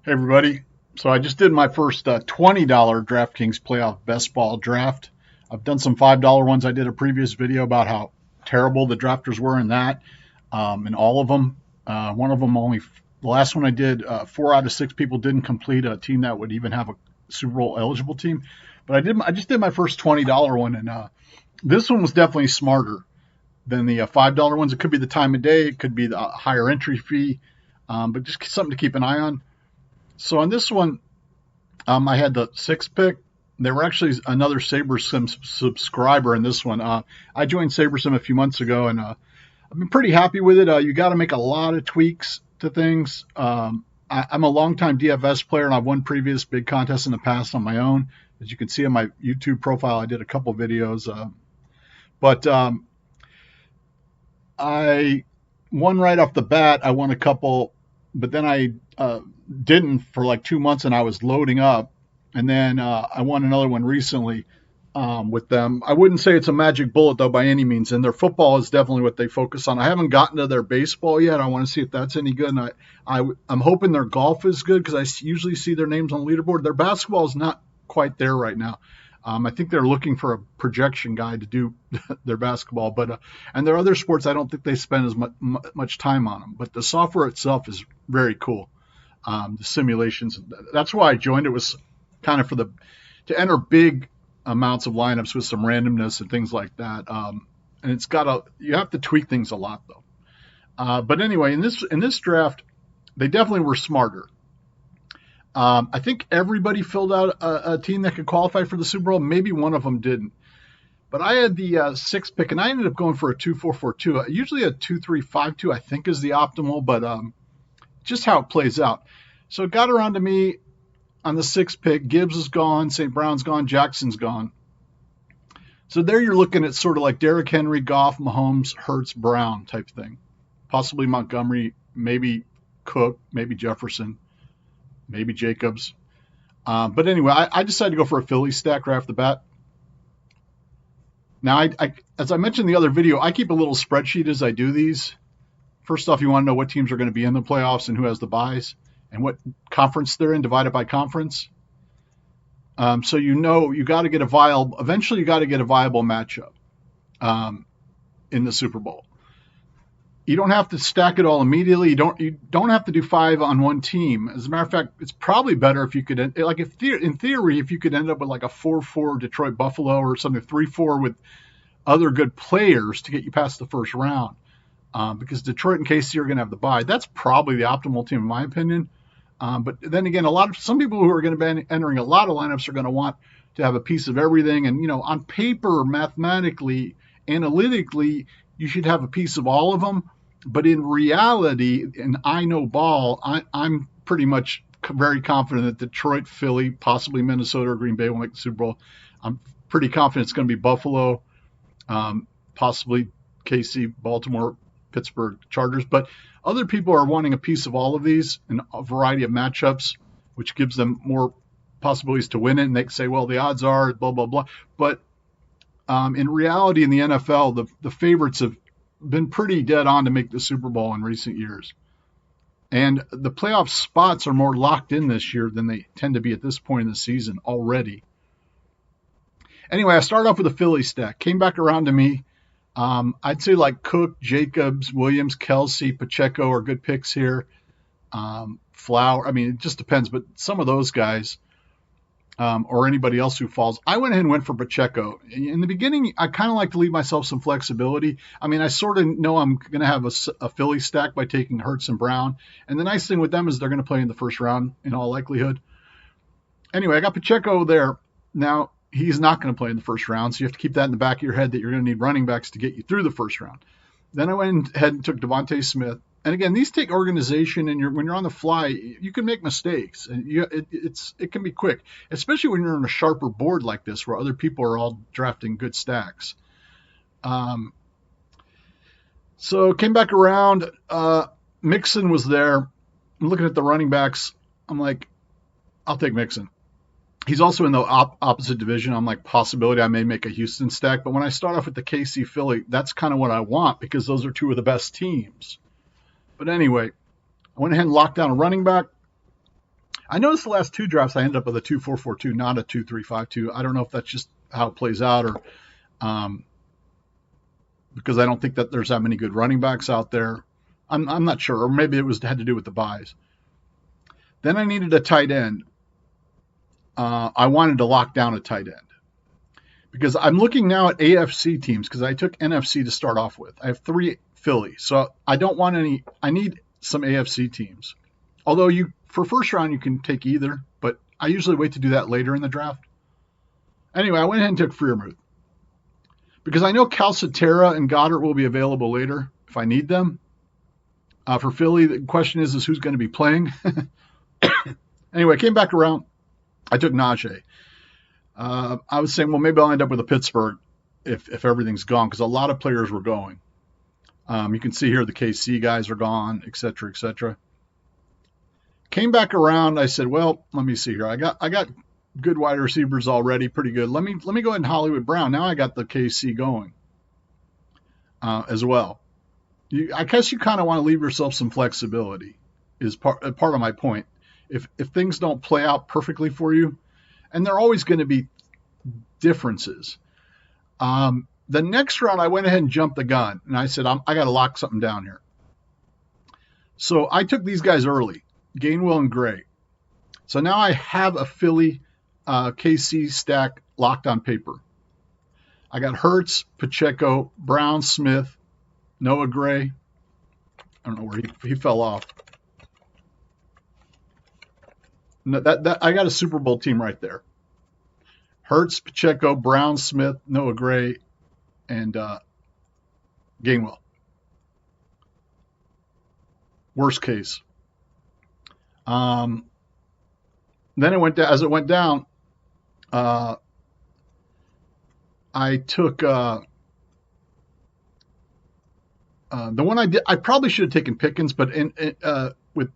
Hey everybody. So I just did my first $20 DraftKings playoff best ball draft. I've done some $5 ones. I did a previous video about how terrible the drafters were in that, in all of them. One of them only, the last one I did, 4 out of 6 people didn't complete a team that would even have a Super Bowl eligible team. But I just did my first $20 one, and this one was definitely smarter than the $5 ones. It could be the time of day, it could be the higher entry fee, but just something to keep an eye on. So on this one, I had the sixth pick. There were actually another SaberSim subscriber in this one. I joined SaberSim a few months ago, and I've been pretty happy with it. You got to make a lot of tweaks to things. I'm a longtime DFS player, and I've won previous big contests in the past on my own. As you can see on my YouTube profile, I did a couple videos. But I won right off the bat. I won a couple, but then I didn't for like 2 months, and I was loading up. And then I won another one recently with them. I wouldn't say it's a magic bullet, though, by any means. And their football is definitely what they focus on. I haven't gotten to their baseball yet. I want to see if that's any good. And I'm hoping their golf is good because I usually see their names on the leaderboard. Their basketball is not quite there right now. I think they're looking for a projection guy to do their basketball, but and their other sports, I don't think they spend as much time on them. But the software itself is very cool. The simulations. That's why I joined. It was kind of to enter big amounts of lineups with some randomness and things like that. And you have to tweak things a lot though. But anyway, in this draft, they definitely were smarter. I think everybody filled out a team that could qualify for the Super Bowl. Maybe one of them didn't. But I had the sixth pick, and I ended up going for a 2-4-4-2. Usually a 2-3-5-2, I think, is the optimal, but just how it plays out. So it got around to me on the sixth pick. Gibbs is gone, St. Brown's gone, Jackson's gone. So there you're looking at sort of like Derrick Henry, Goff, Mahomes, Hurts, Brown type thing. Possibly Montgomery, maybe Cook, maybe Jefferson, maybe Jacobs. But anyway, I decided to go for a Philly stack right off the bat. Now, as I mentioned in the other video, I keep a little spreadsheet as I do these. First off, you want to know what teams are going to be in the playoffs and who has the buys and what conference they're in, divided by conference. So you got to get eventually you got to get a viable matchup in the Super Bowl. You don't have to stack it all immediately. You don't have to do 5 on one team. As a matter of fact, it's probably better if you could, in theory, if you could end up with like a 4-4 Detroit Buffalo or something, 3-4 with other good players to get you past the first round. Because Detroit and KC are going to have the bye. That's probably the optimal team in my opinion. But then again, some people who are going to be entering a lot of lineups are going to want to have a piece of everything. And on paper, mathematically, analytically, you should have a piece of all of them. But in reality, and I know ball, I'm pretty much very confident that Detroit, Philly, possibly Minnesota or Green Bay will make the Super Bowl. I'm pretty confident it's going to be Buffalo, possibly KC, Baltimore, Pittsburgh, Chargers. But other people are wanting a piece of all of these in a variety of matchups, which gives them more possibilities to win it. And they can say, well, the odds are blah, blah, blah. But in reality, in the NFL, the favorites have been pretty dead on to make the Super Bowl in recent years. And the playoff spots are more locked in this year than they tend to be at this point in the season already. Anyway, I started off with a Philly stack. Came back around to me. I'd say like Cook, Jacobs, Williams, Kelsey, Pacheco are good picks here. Flower, I mean, it just depends. But some of those guys or anybody else who falls. I went ahead and went for Pacheco. In the beginning, I kind of like to leave myself some flexibility. I mean, I sort of know I'm going to have a Philly stack by taking Hurts and Brown. And the nice thing with them is they're going to play in the first round in all likelihood. Anyway, I got Pacheco there. Now, he's not going to play in the first round, so you have to keep that in the back of your head that you're going to need running backs to get you through the first round. Then I went ahead and took Devontae Smith. And again, these take organization, and when you're on the fly, you can make mistakes, and it can be quick, especially when you're on a sharper board like this, where other people are all drafting good stacks. So came back around. Mixon was there. I'm looking at the running backs. I'm like, I'll take Mixon. He's also in the opposite division. I'm like, possibility I may make a Houston stack. But when I start off with the KC Philly, that's kind of what I want because those are two of the best teams. But anyway, I went ahead and locked down a running back. I noticed the last two drafts I ended up with a 2-4-4-2, not a 2-3-5-2. I don't know if that's just how it plays out, or because I don't think that there's that many good running backs out there. I'm not sure, or maybe it had to do with the buys. Then I needed a tight end. I wanted to lock down a tight end because I'm looking now at AFC teams because I took NFC to start off with. I have 3 Philly, so I don't want any. I need some AFC teams. Although for first round you can take either, but I usually wait to do that later in the draft. Anyway, I went ahead and took Freiermuth because I know Calcaterra and Goddard will be available later if I need them. For Philly, the question is who's going to be playing. Anyway, I came back around. I took Najee. I was saying, well, maybe I'll end up with a Pittsburgh if everything's gone, because a lot of players were going. You can see here the KC guys are gone, et cetera, et cetera. Came back around. I said, well, let me see here. I got good wide receivers already, pretty good. Let me go ahead and Hollywood Brown. Now I got the KC going as well. I guess you kind of want to leave yourself some flexibility. Is part of my point. If things don't play out perfectly for you, and there are always going to be differences. The next round, I went ahead and jumped the gun, and I said, I got to lock something down here. So I took these guys early, Gainwell and Gray. So now I have a Philly KC stack locked on paper. I got Hurts, Pacheco, Brown, Smith, Noah Gray. I don't know where he fell off. No, that I got a Super Bowl team right there. Hurts, Pacheco, Brown, Smith, Noah Gray, and Gainwell. Worst case. Then it went down. As it went down, I took the one I did. I probably should have taken Pickens, but with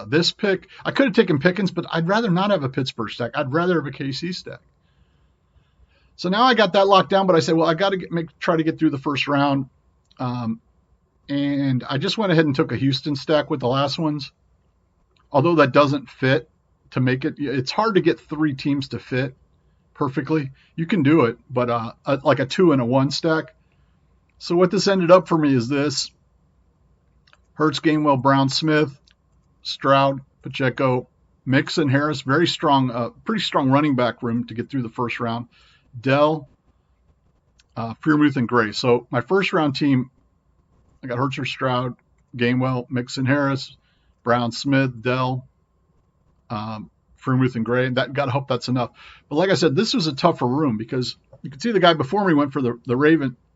this pick, I could have taken Pickens, but I'd rather not have a Pittsburgh stack. I'd rather have a KC stack. So now I got that locked down, but I said, well, I got to try to get through the first round. And I just went ahead and took a Houston stack with the last ones. Although that doesn't fit to make it, it's hard to get 3 teams to fit perfectly. You can do it, but like a 2 and a 1 stack. So what this ended up for me is this: Hurts, Gainwell, Brown, Smith, Stroud, Pacheco, Mixon, Harris. Very strong, pretty strong running back room to get through the first round. Dell, Freiermuth, and Gray. So my first round team, I got Hurts or Stroud, Gainwell, Mixon, Harris, Brown, Smith, Dell, Freiermuth, and Gray. That gotta hope that's enough. But like I said, this was a tougher room because you can see the guy before me went for the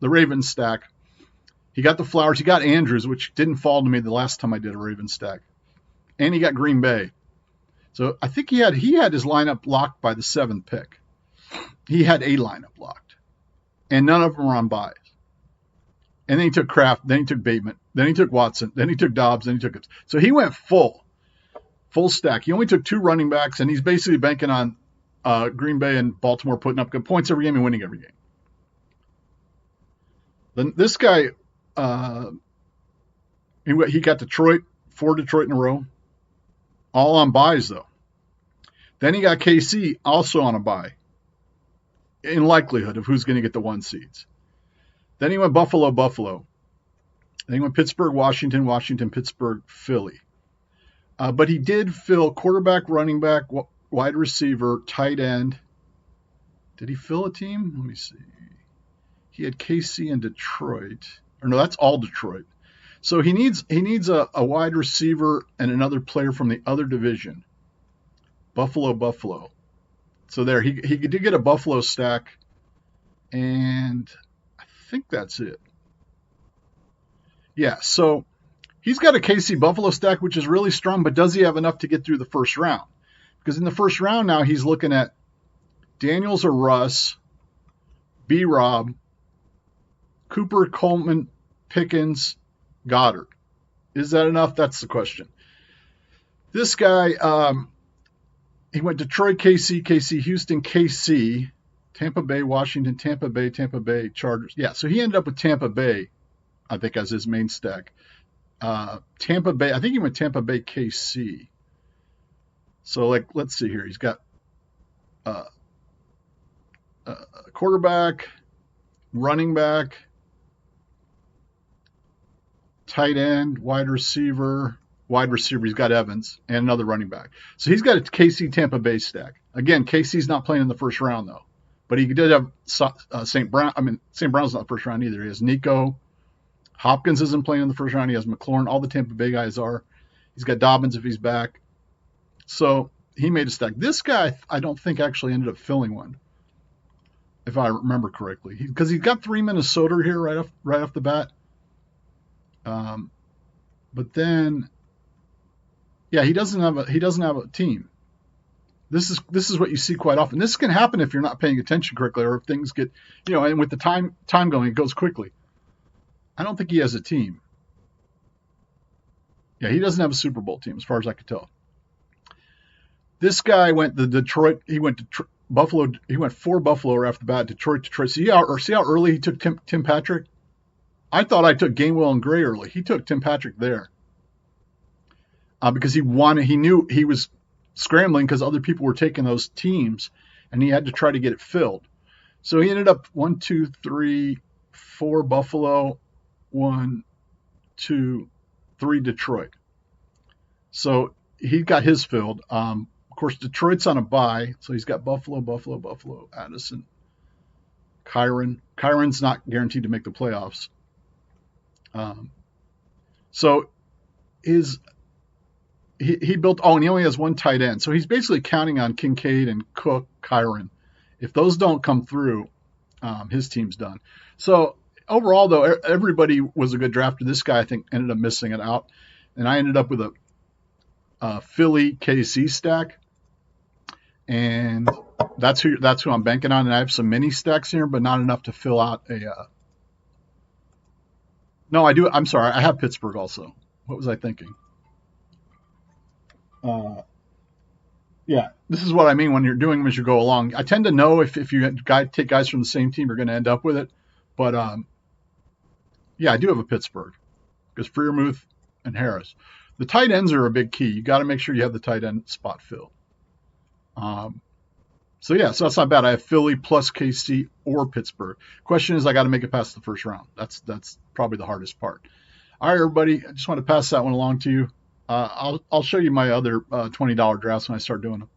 Raven stack. He got the Flowers. He got Andrews, which didn't fall to me the last time I did a Raven stack, and he got Green Bay. So I think he had his lineup locked by the 7th pick. He had a lineup locked, and none of them were on buys. And then he took Kraft, then he took Bateman, then he took Watson, then he took Dobbs, then he took it. So he went full stack. He only took 2 running backs, and he's basically banking on Green Bay and Baltimore putting up good points every game and winning every game. Then this guy, he got Detroit, 4 Detroit in a row, all on buys though. Then he got KC also on a buy, in likelihood of who's going to get the 1 seeds. Then he went Buffalo. Then he went Pittsburgh, Washington, Pittsburgh, Philly. But he did fill quarterback, running back, wide receiver, tight end. Did he fill a team? Let me see. He had KC and Detroit. Or no, that's all Detroit. So he needs a wide receiver and another player from the other division. Buffalo. So there, he did get a Buffalo stack, and I think that's it. Yeah, so he's got a KC Buffalo stack, which is really strong, but does he have enough to get through the first round? Because in the first round now, he's looking at Daniels or Russ, B-Rob, Cooper, Coleman, Pickens, Goddard. Is that enough? That's the question. This guy, he went Detroit, KC, Houston, KC, Tampa Bay, Washington, Tampa Bay, Chargers. Yeah, so he ended up with Tampa Bay, I think, as his main stack. Tampa Bay. I think he went Tampa Bay KC. So let's see here. He's got uh, quarterback, running back, tight end, wide receiver. He's got Evans and another running back. So he's got a KC Tampa Bay stack. Again, KC's not playing in the first round though, but he did have St. Brown. I mean, St. Brown's not first round either. He has Nico. Hopkins isn't playing in the first round. He has McLaurin. All the Tampa Bay guys are. He's got Dobbins if he's back. So he made a stack. This guy, I don't think actually ended up filling one, if I remember correctly, because he's got 3 Minnesota here right off the bat. But then, yeah, he doesn't have a team. This is what you see quite often. This can happen if you're not paying attention correctly, or if things get, and with the time going, it goes quickly. I don't think he has a team. Yeah, he doesn't have a Super Bowl team, as far as I could tell. This guy went to Detroit. He went to Buffalo. He went for Buffalo right off the bat. Detroit. See how early he took Tim Patrick? I thought I took Gainwell and Gray early. He took Tim Patrick there because he wanted. He knew he was scrambling because other people were taking those teams, and he had to try to get it filled. So he ended up 1, 2, 3, 4 Buffalo, 1, 2, 3 Detroit. So he got his filled. Of course, Detroit's on a bye, so he's got Buffalo, Addison, Kyron. Kyron's not guaranteed to make the playoffs. So he built. Oh, and he only has one tight end, so he's basically counting on Kincaid and Cook, Kyron. If those don't come through, his team's done. So overall, though, everybody was a good drafter. This guy, I think, ended up missing it out, and I ended up with a Philly KC stack, and that's who I'm banking on. And I have some mini stacks here, but not enough to fill out a. No, I do. I'm sorry. I have Pittsburgh also. What was I thinking? Yeah, this is what I mean when you're doing them as you go along. I tend to know if you take guys from the same team, you're going to end up with it. But yeah, I do have a Pittsburgh because Freiermuth and Harris. The tight ends are a big key. You got to make sure you have the tight end spot filled. So that's not bad. I have Philly plus KC or Pittsburgh. Question is, I got to make it past the first round. That's probably the hardest part. All right, everybody. I just want to pass that one along to you. I'll show you my other $20 drafts when I start doing them.